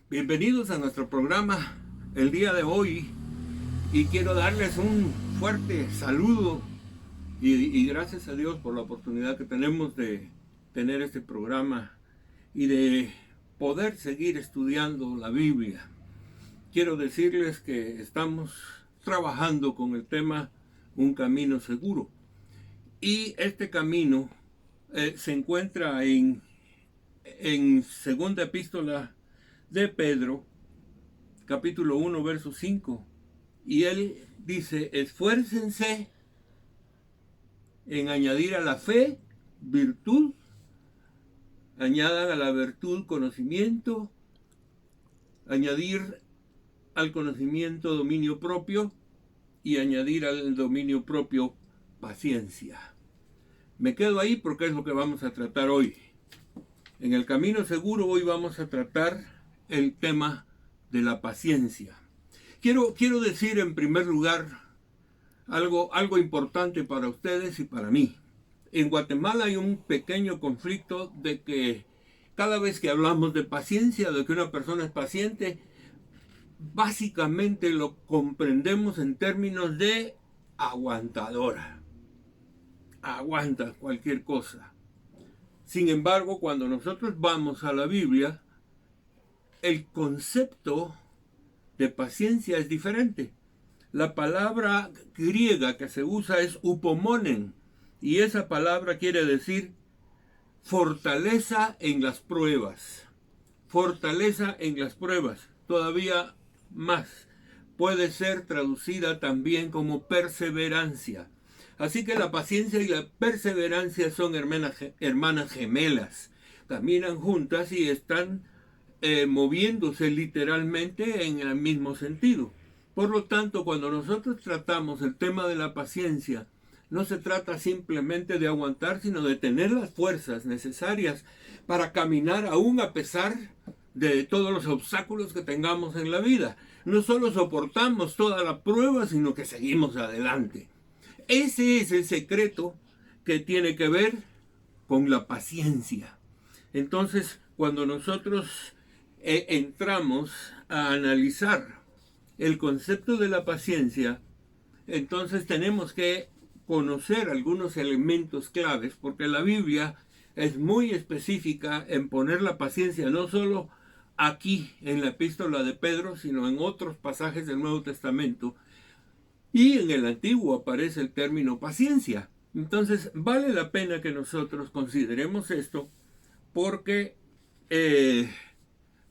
Bienvenidos a nuestro programa el día de hoy y quiero darles un fuerte saludo y gracias a Dios por la oportunidad que tenemos de tener este programa y de poder seguir estudiando la Biblia. Quiero decirles que estamos trabajando con el tema Un Camino Seguro y este camino se encuentra en segunda epístola de Pedro, capítulo 1, verso 5. Y él dice, esfuércense en añadir a la fe virtud, añadan a la virtud conocimiento, añadir al conocimiento dominio propio y añadir al dominio propio paciencia. Me quedo ahí porque es lo que vamos a tratar hoy. En el camino seguro hoy vamos a tratar el tema de la paciencia. Quiero decir en primer lugar algo importante para ustedes y para mí. En Guatemala hay un pequeño conflicto de que cada vez que hablamos de paciencia, de que una persona es paciente, básicamente lo comprendemos en términos de aguantadora. Aguanta cualquier cosa. Sin embargo, cuando nosotros vamos a la Biblia, el concepto de paciencia es diferente. La palabra griega que se usa es upomonen, y esa palabra quiere decir fortaleza en las pruebas. Fortaleza en las pruebas. Todavía más. Puede ser traducida también como perseverancia. Así que la paciencia y la perseverancia son hermanas gemelas. Caminan juntas y están moviéndose literalmente en el mismo sentido. Por lo tanto, cuando nosotros tratamos el tema de la paciencia, no se trata simplemente de aguantar, sino de tener las fuerzas necesarias para caminar aún a pesar de todos los obstáculos que tengamos en la vida. No solo soportamos toda la prueba, sino que seguimos adelante. Ese es el secreto que tiene que ver con la paciencia. Entonces, cuando nosotros entramos a analizar el concepto de la paciencia, entonces tenemos que conocer algunos elementos claves, porque la Biblia es muy específica en poner la paciencia no solo aquí en la epístola de Pedro, sino en otros pasajes del Nuevo Testamento, y en el Antiguo aparece el término paciencia. Entonces vale la pena que nosotros consideremos esto, porque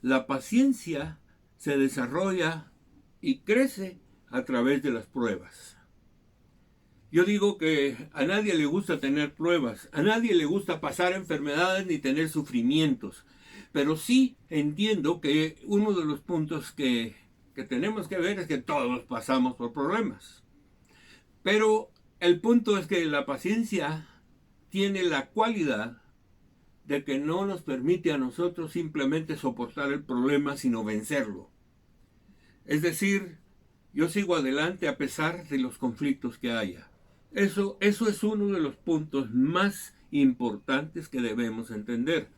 la paciencia se desarrolla y crece a través de las pruebas. Yo digo que a nadie le gusta tener pruebas, a nadie le gusta pasar enfermedades ni tener sufrimientos, pero sí entiendo que uno de los puntos que tenemos que ver es que todos pasamos por problemas. Pero el punto es que la paciencia tiene la cualidad de que no nos permite a nosotros simplemente soportar el problema, sino vencerlo. Es decir, yo sigo adelante a pesar de los conflictos que haya. Eso es uno de los puntos más importantes que debemos entender.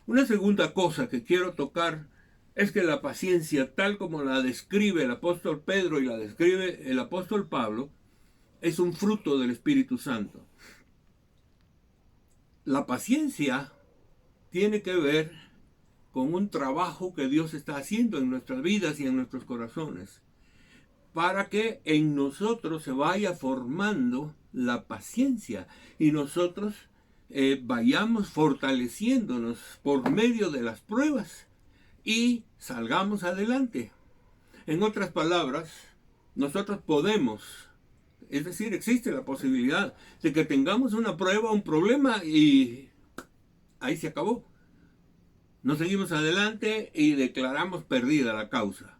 Una segunda cosa que quiero tocar es que la paciencia, tal como la describe el apóstol Pedro y la describe el apóstol Pablo, es un fruto del Espíritu Santo. La paciencia tiene que ver con un trabajo que Dios está haciendo en nuestras vidas y en nuestros corazones, para que en nosotros se vaya formando la paciencia y nosotros vayamos fortaleciéndonos por medio de las pruebas y salgamos adelante. En otras palabras, nosotros podemos, es decir, existe la posibilidad de que tengamos una prueba, un problema y ahí se acabó. No seguimos adelante y declaramos perdida la causa.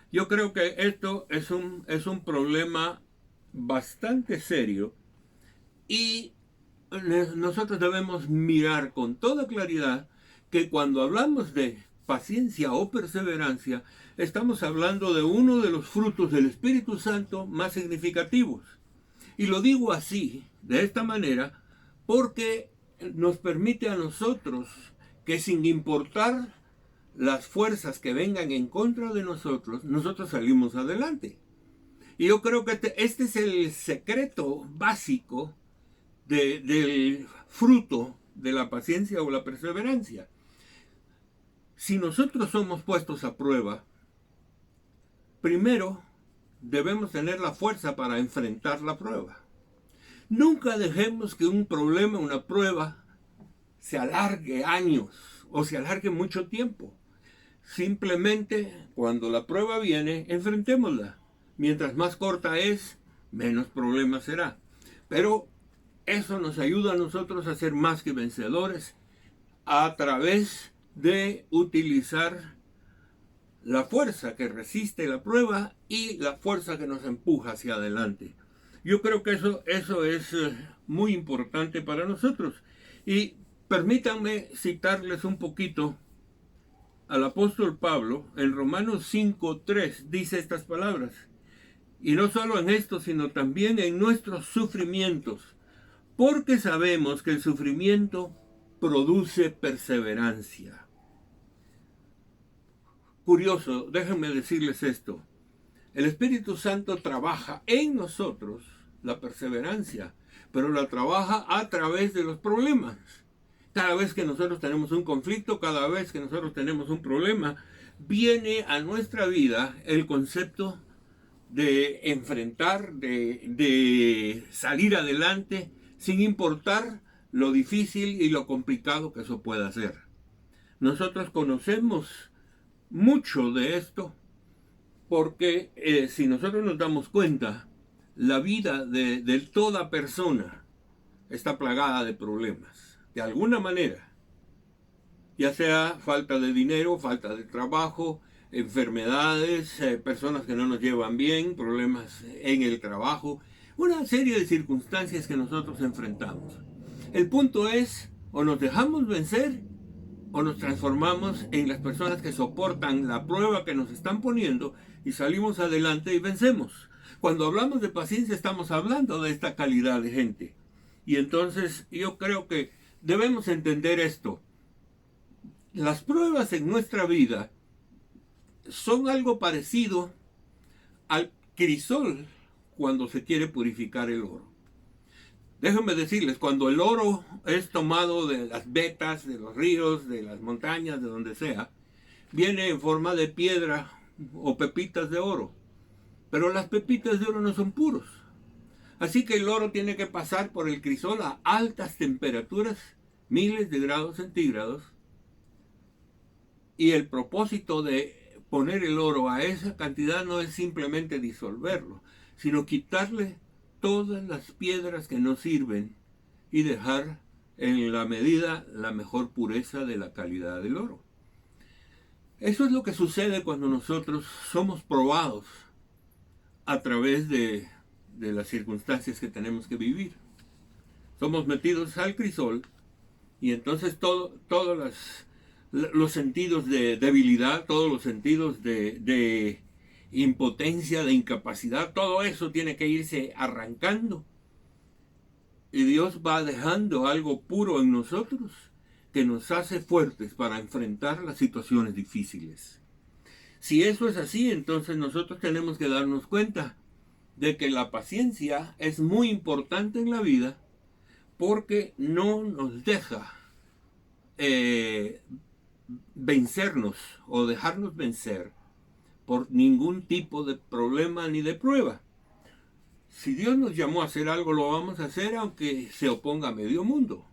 Yo creo que esto es un problema bastante serio y nosotros debemos mirar con toda claridad que cuando hablamos de paciencia o perseverancia, estamos hablando de uno de los frutos del Espíritu Santo más significativos. Y lo digo así, de esta manera, porque nos permite a nosotros que sin importar las fuerzas que vengan en contra de nosotros, nosotros salimos adelante. Y yo creo que este es el secreto básico del fruto de la paciencia o la perseverancia. Si nosotros somos puestos a prueba, primero debemos tener la fuerza para enfrentar la prueba. Nunca dejemos que un problema, una prueba, se alargue años o se alargue mucho tiempo. Simplemente, cuando la prueba viene, enfrentémosla. Mientras más corta es, menos problema será. Pero eso nos ayuda a nosotros a ser más que vencedores a través de utilizar la fuerza que resiste la prueba y la fuerza que nos empuja hacia adelante. Yo creo que eso es muy importante para nosotros. Y permítanme citarles un poquito al apóstol Pablo. En Romanos 5:3 dice estas palabras: y no solo en esto, sino también en nuestros sufrimientos, porque sabemos que el sufrimiento produce perseverancia. Curioso, déjenme decirles esto. El Espíritu Santo trabaja en nosotros la perseverancia, pero la trabaja a través de los problemas. Cada vez que nosotros tenemos un conflicto, cada vez que nosotros tenemos un problema, viene a nuestra vida el concepto de enfrentar, de salir adelante, sin importar lo difícil y lo complicado que eso pueda ser. Nosotros conocemos mucho de esto porque si nosotros nos damos cuenta, la vida de toda persona está plagada de problemas, de alguna manera, ya sea falta de dinero, falta de trabajo, enfermedades, personas que no nos llevan bien, problemas en el trabajo, una serie de circunstancias que nosotros enfrentamos. El punto es, o nos dejamos vencer o nos transformamos en las personas que soportan la prueba que nos están poniendo y salimos adelante y vencemos. Cuando hablamos de paciencia estamos hablando de esta calidad de gente. Y entonces yo creo que debemos entender esto. Las pruebas en nuestra vida son algo parecido al crisol cuando se quiere purificar el oro. Déjenme decirles, cuando el oro es tomado de las vetas, de los ríos, de las montañas, de donde sea, viene en forma de piedra o pepitas de oro. Pero las pepitas de oro no son puros. Así que el oro tiene que pasar por el crisol a altas temperaturas, miles de grados centígrados. Y el propósito de poner el oro a esa cantidad no es simplemente disolverlo, sino quitarle todas las piedras que no sirven y dejar en la medida la mejor pureza de la calidad del oro. Eso es lo que sucede cuando nosotros somos probados a través de las circunstancias que tenemos que vivir. Somos metidos al crisol y entonces todos los sentidos de debilidad, todos los sentidos de impotencia, de incapacidad, todo eso tiene que irse arrancando. Y Dios va dejando algo puro en nosotros que nos hace fuertes para enfrentar las situaciones difíciles. Si eso es así, entonces nosotros tenemos que darnos cuenta de que la paciencia es muy importante en la vida porque no nos deja vencernos o dejarnos vencer por ningún tipo de problema ni de prueba. Si Dios nos llamó a hacer algo, lo vamos a hacer aunque se oponga a medio mundo.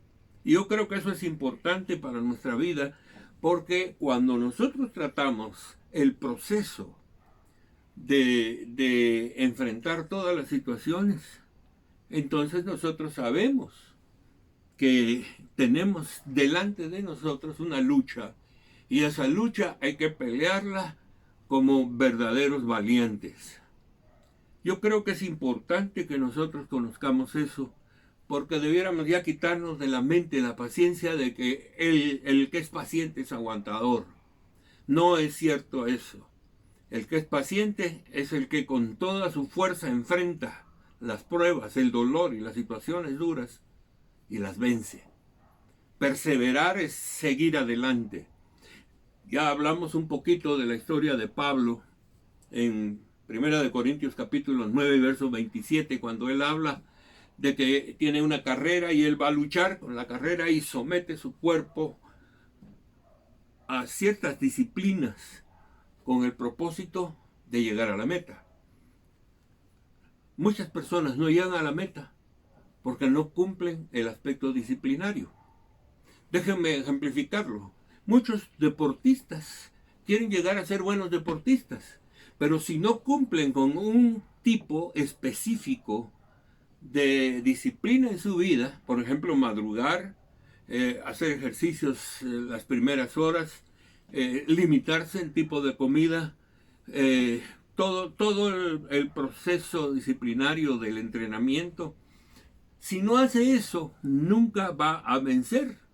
Y yo creo que eso es importante para nuestra vida porque cuando nosotros tratamos el proceso de enfrentar todas las situaciones, entonces nosotros sabemos que tenemos delante de nosotros una lucha y esa lucha hay que pelearla como verdaderos valientes. Yo creo que es importante que nosotros conozcamos eso, porque debiéramos ya quitarnos de la mente la paciencia de que el que es paciente es aguantador. No es cierto eso. El que es paciente es el que con toda su fuerza enfrenta las pruebas, el dolor y las situaciones duras y las vence. Perseverar es seguir adelante. Ya hablamos un poquito de la historia de Pablo en 1 Corintios capítulo 9, verso 27, cuando él habla de que tiene una carrera y él va a luchar con la carrera y somete su cuerpo a ciertas disciplinas con el propósito de llegar a la meta. Muchas personas no llegan a la meta porque no cumplen el aspecto disciplinario. Déjenme ejemplificarlo. Muchos deportistas quieren llegar a ser buenos deportistas, pero si no cumplen con un tipo específico de disciplina en su vida, por ejemplo, madrugar, hacer ejercicios las primeras horas, limitarse el tipo de comida, todo el proceso disciplinario del entrenamiento. Si no hace eso, nunca va a vencer.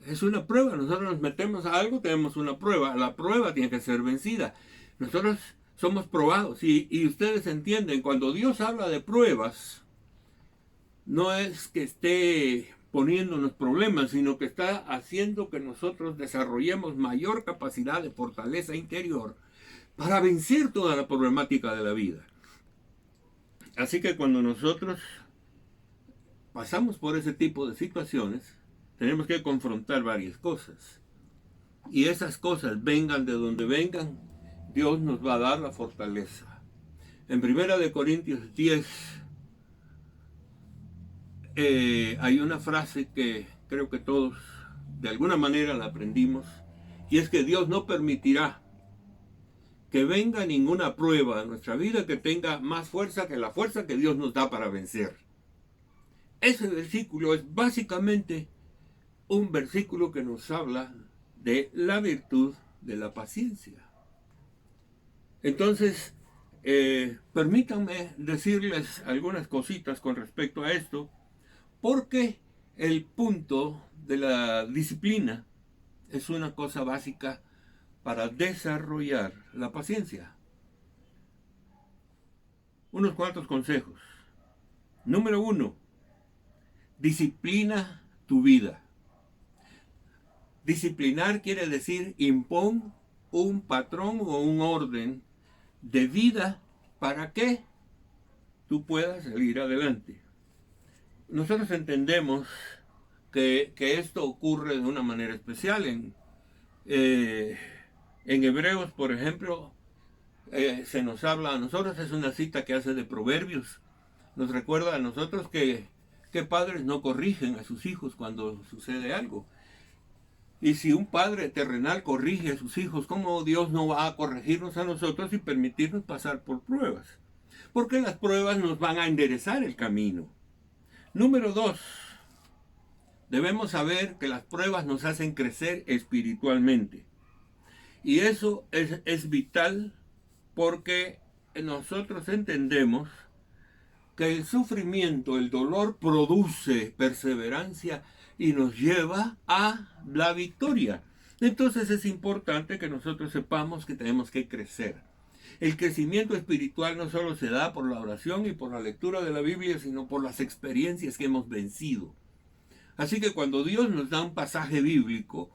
Es una prueba. Nosotros nos metemos a algo, tenemos una prueba. La prueba tiene que ser vencida. Nosotros somos probados. Y ustedes entienden, cuando Dios habla de pruebas, no es que esté poniéndonos problemas, sino que está haciendo que nosotros desarrollemos mayor capacidad de fortaleza interior para vencer toda la problemática de la vida. Así que cuando nosotros pasamos por ese tipo de situaciones, tenemos que confrontar varias cosas. Y esas cosas, vengan de donde vengan, Dios nos va a dar la fortaleza. En 1 Corintios 10 hay una frase que creo que todos de alguna manera la aprendimos, y es que Dios no permitirá que venga ninguna prueba a nuestra vida que tenga más fuerza que la fuerza que Dios nos da para vencer. Ese versículo es básicamente un versículo que nos habla de la virtud de la paciencia. Entonces, permítanme decirles algunas cositas con respecto a esto, porque el punto de la disciplina es una cosa básica para desarrollar la paciencia. Unos cuantos consejos. Número 1, disciplina tu vida. Disciplinar quiere decir impón un patrón o un orden de vida para que tú puedas salir adelante. Nosotros entendemos que esto ocurre de una manera especial. En Hebreos, por ejemplo, se nos habla a nosotros, es una cita que hace de Proverbios. Nos recuerda a nosotros que padres no corrigen a sus hijos cuando sucede algo. Y si un padre terrenal corrige a sus hijos, ¿cómo Dios no va a corregirnos a nosotros y permitirnos pasar por pruebas? Porque las pruebas nos van a enderezar el camino. Número 2, debemos saber que las pruebas nos hacen crecer espiritualmente. Y eso es vital porque nosotros entendemos que el sufrimiento, el dolor produce perseverancia y nos lleva a la victoria. Entonces es importante que nosotros sepamos que tenemos que crecer. El crecimiento espiritual no solo se da por la oración y por la lectura de la Biblia, sino por las experiencias que hemos vencido. Así que cuando Dios nos da un pasaje bíblico,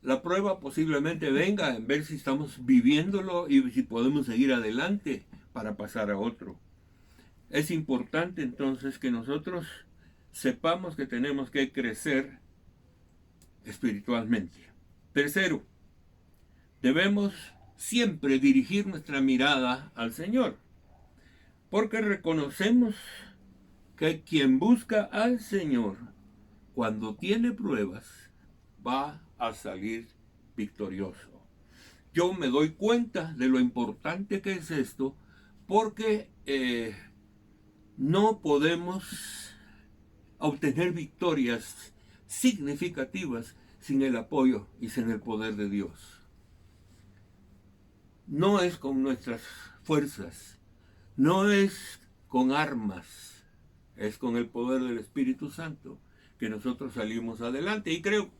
la prueba posiblemente venga en ver si estamos viviéndolo y si podemos seguir adelante para pasar a otro. Es importante entonces que nosotros sepamos que tenemos que crecer espiritualmente. Tercero, debemos siempre dirigir nuestra mirada al Señor, porque reconocemos que quien busca al Señor cuando tiene pruebas va a salir victorioso. Yo me doy cuenta de lo importante que es esto, porque no podemos obtener victorias significativas sin el apoyo y sin el poder de Dios. No es con nuestras fuerzas, no es con armas, es con el poder del Espíritu Santo que nosotros salimos adelante. Y creo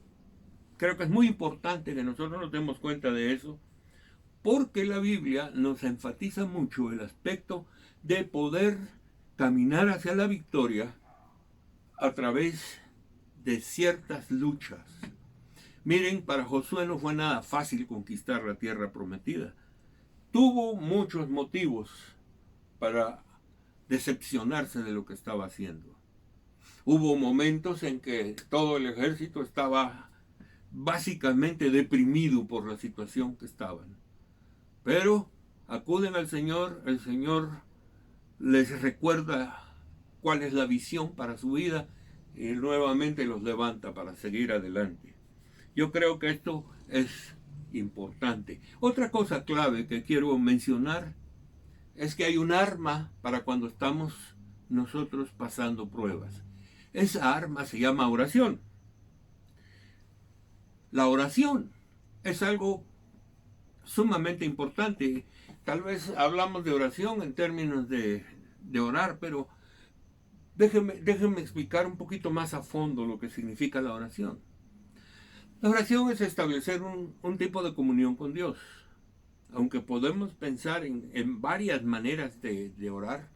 que es muy importante que nosotros nos demos cuenta de eso, porque la Biblia nos enfatiza mucho el aspecto de poder caminar hacia la victoria a través de ciertas luchas. Miren, para Josué no fue nada fácil conquistar la tierra prometida. Tuvo muchos motivos para decepcionarse de lo que estaba haciendo. Hubo momentos en que todo el ejército estaba básicamente deprimido por la situación que estaban. Pero acuden al Señor, el Señor les recuerda cuál es la visión para su vida y nuevamente los levanta para seguir adelante. Yo creo que esto es importante. Otra cosa clave que quiero mencionar es que hay un arma para cuando estamos nosotros pasando pruebas. Esa arma se llama oración. La oración es algo sumamente importante. Tal vez hablamos de oración en términos de orar, pero déjenme explicar un poquito más a fondo lo que significa la oración. La oración es establecer un tipo de comunión con Dios. Aunque podemos pensar en varias maneras de orar,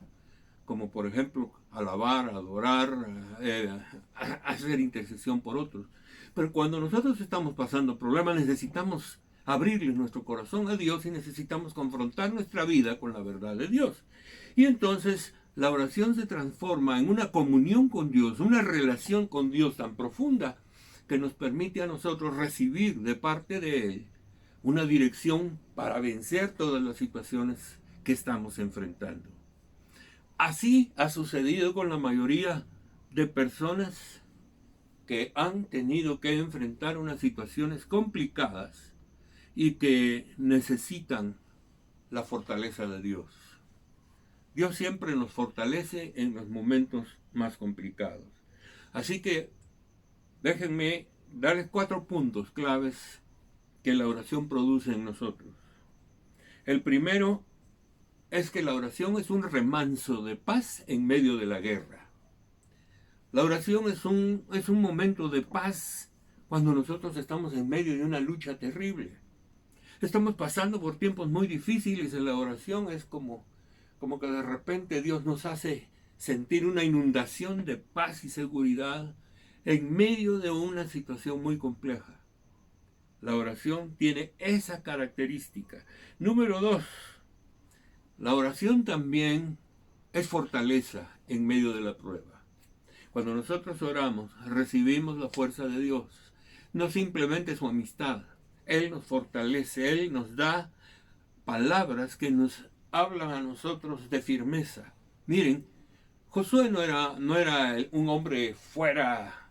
como por ejemplo alabar, adorar, hacer intercesión por otros. Pero cuando nosotros estamos pasando problemas, necesitamos abrirle nuestro corazón a Dios y necesitamos confrontar nuestra vida con la verdad de Dios. Y entonces la oración se transforma en una comunión con Dios, una relación con Dios tan profunda que nos permite a nosotros recibir de parte de Él una dirección para vencer todas las situaciones que estamos enfrentando. Así ha sucedido con la mayoría de personas que han tenido que enfrentar unas situaciones complicadas y que necesitan la fortaleza de Dios. Dios siempre nos fortalece en los momentos más complicados. Así que déjenme darles 4 puntos claves que la oración produce en nosotros. El primero es que la oración es un remanso de paz en medio de la guerra. La oración es un momento de paz cuando nosotros estamos en medio de una lucha terrible. Estamos pasando por tiempos muy difíciles y la oración es como que de repente Dios nos hace sentir una inundación de paz y seguridad en medio de una situación muy compleja. La oración tiene esa característica. Número 2, la oración también es fortaleza en medio de la prueba. Cuando nosotros oramos, recibimos la fuerza de Dios. No simplemente su amistad. Él nos fortalece, Él nos da palabras que nos hablan a nosotros de firmeza. Miren, Josué no era un hombre fuera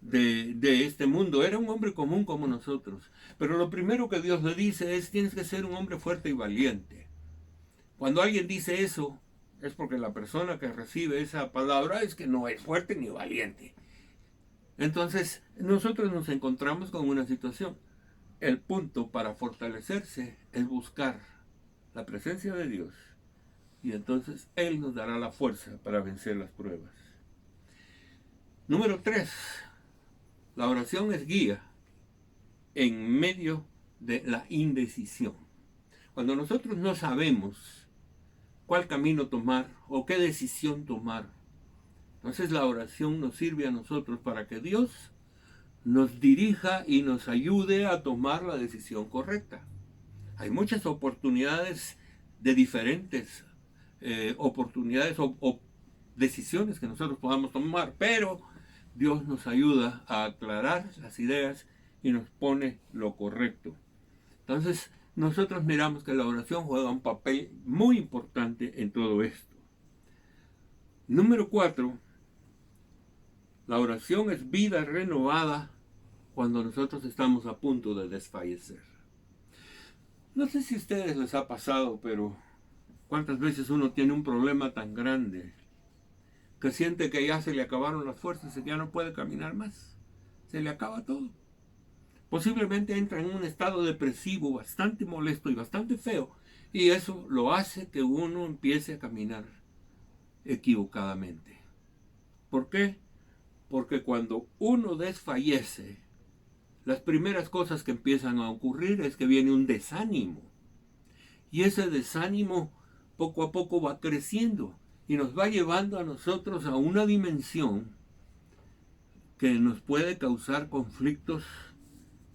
de este mundo, era un hombre común como nosotros. Pero lo primero que Dios le dice es: tienes que ser un hombre fuerte y valiente. Cuando alguien dice eso, es porque la persona que recibe esa palabra es que no es fuerte ni valiente. Entonces, nosotros nos encontramos con una situación. El punto para fortalecerse es buscar la presencia de Dios. Y entonces Él nos dará la fuerza para vencer las pruebas. Número 3. La oración es guía en medio de la indecisión. Cuando nosotros no sabemos cuál camino tomar o qué decisión tomar, entonces la oración nos sirve a nosotros para que Dios nos dirija y nos ayude a tomar la decisión correcta. Hay muchas oportunidades de diferentes oportunidades o decisiones que nosotros podamos tomar, pero Dios nos ayuda a aclarar las ideas y nos pone lo correcto. Entonces, nosotros miramos que la oración juega un papel muy importante en todo esto. Número 4, la oración es vida renovada cuando nosotros estamos a punto de desfallecer. No sé si a ustedes les ha pasado, pero ¿cuántas veces uno tiene un problema tan grande que siente que ya se le acabaron las fuerzas y ya no puede caminar más? Se le acaba todo. Posiblemente entra en un estado depresivo bastante molesto y bastante feo, y eso lo hace que uno empiece a caminar equivocadamente. ¿Por qué? Porque cuando uno desfallece, las primeras cosas que empiezan a ocurrir es que viene un desánimo. Y ese desánimo poco a poco va creciendo y nos va llevando a nosotros a una dimensión que nos puede causar conflictos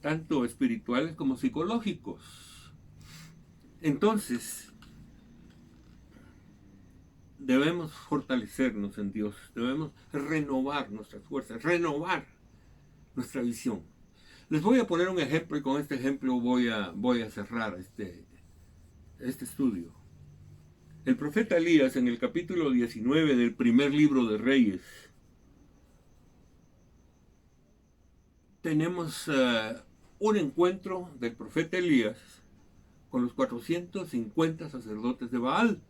tanto espirituales como psicológicos. Entonces, debemos fortalecernos en Dios, debemos renovar nuestras fuerzas, renovar nuestra visión. Les voy a poner un ejemplo y con este ejemplo voy a cerrar este estudio. El profeta Elías, en el capítulo 19 del primer libro de Reyes, tenemos un encuentro del profeta Elías con los 450 sacerdotes de Baal.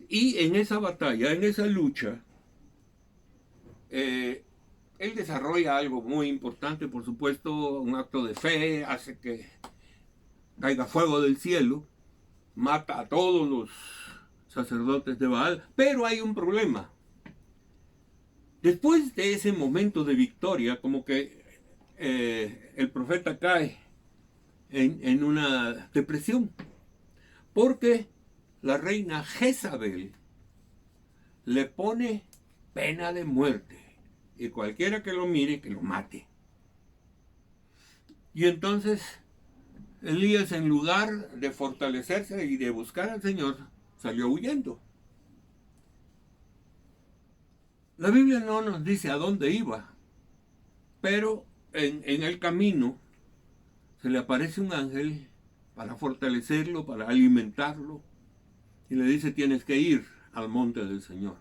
Y en esa batalla, en esa lucha, él desarrolla algo muy importante, por supuesto, un acto de fe, hace que caiga fuego del cielo, mata a todos los sacerdotes de Baal, pero hay un problema. Después de ese momento de victoria, como que el profeta cae en una depresión, porque la reina Jezabel le pone pena de muerte, y cualquiera que lo mire, que lo mate. Y entonces Elías, en lugar de fortalecerse y de buscar al Señor, salió huyendo. La Biblia no nos dice a dónde iba, pero en el camino se le aparece un ángel para fortalecerlo, para alimentarlo, y le dice: tienes que ir al monte del Señor.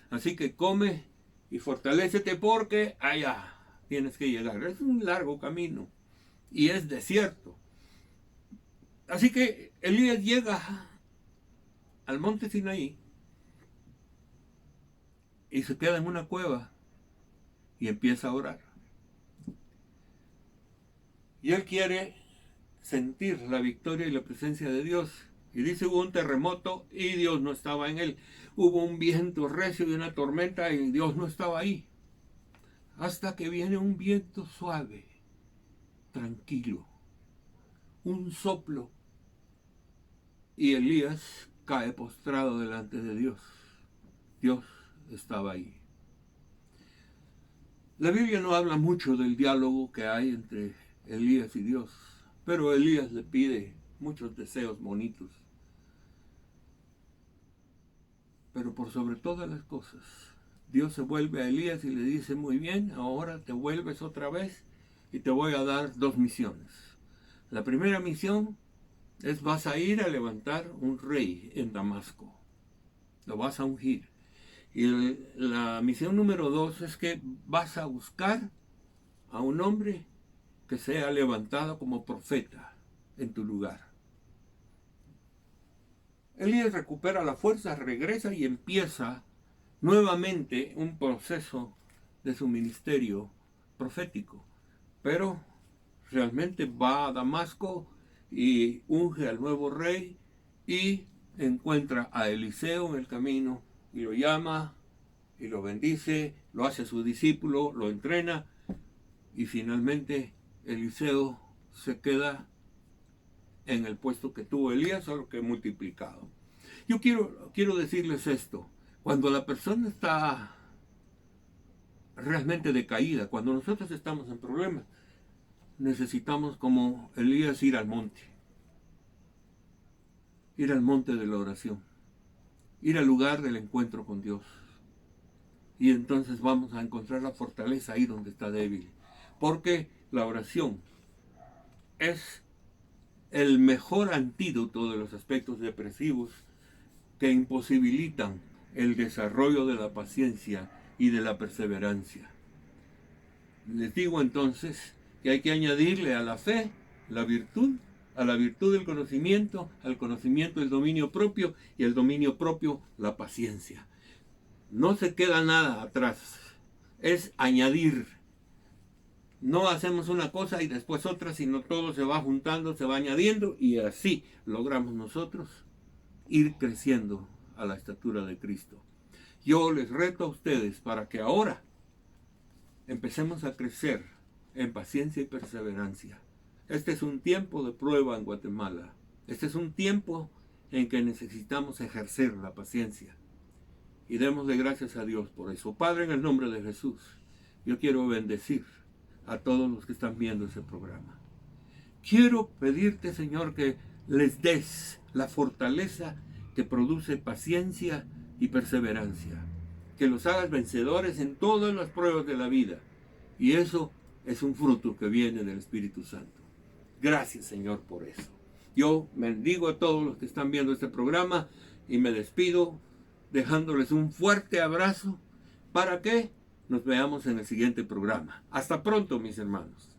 Así que come y fortalécete porque allá tienes que llegar. Es un largo camino y es desierto. Así que Elías llega al monte Sinaí y se queda en una cueva y empieza a orar. Y él quiere sentir la victoria y la presencia de Dios. Y dice: hubo un terremoto y Dios no estaba en él. Hubo un viento recio y una tormenta y Dios no estaba ahí. Hasta que viene un viento suave, tranquilo, un soplo, y Elías cae postrado delante de Dios. Dios estaba ahí. La Biblia no habla mucho del diálogo que hay entre Elías y Dios, pero Elías le pide muchos deseos bonitos. Pero por sobre todas las cosas, Dios se vuelve a Elías y le dice: muy bien, ahora te vuelves otra vez y te voy a dar dos misiones. La primera misión es: vas a ir a levantar un rey en Damasco. Lo vas a ungir. Y la misión número 2 es que vas a buscar a un hombre que sea levantado como profeta en tu lugar. Elías recupera la fuerza, regresa y empieza nuevamente un proceso de su ministerio profético. Pero realmente va a Damasco y unge al nuevo rey y encuentra a Eliseo en el camino y lo llama y lo bendice, lo hace su discípulo, lo entrena y finalmente Eliseo se queda en el puesto que tuvo Elías, solo que multiplicado. Yo quiero decirles esto: cuando la persona está realmente decaída, cuando nosotros estamos en problemas, necesitamos, como Elías, ir al monte de la oración, ir al lugar del encuentro con Dios. Y entonces vamos a encontrar la fortaleza ahí donde está débil, porque la oración es el mejor antídoto de los aspectos depresivos que imposibilitan el desarrollo de la paciencia y de la perseverancia. Les digo entonces que hay que añadirle a la fe la virtud, a la virtud del conocimiento, al conocimiento el dominio propio y al dominio propio la paciencia. No se queda nada atrás, es añadir. No hacemos una cosa y después otra, sino todo se va juntando, se va añadiendo y así logramos nosotros ir creciendo a la estatura de Cristo. Yo les reto a ustedes para que ahora empecemos a crecer en paciencia y perseverancia. Este es un tiempo de prueba en Guatemala. Este es un tiempo en que necesitamos ejercer la paciencia. Y démosle gracias a Dios por eso. Padre, en el nombre de Jesús, yo quiero bendecir a todos los que están viendo ese programa. Quiero pedirte, Señor, que les des la fortaleza que produce paciencia y perseverancia. Que los hagas vencedores en todas las pruebas de la vida. Y eso es un fruto que viene del Espíritu Santo. Gracias, Señor, por eso. Yo bendigo a todos los que están viendo este programa y me despido dejándoles un fuerte abrazo para que nos veamos en el siguiente programa. Hasta pronto, mis hermanos.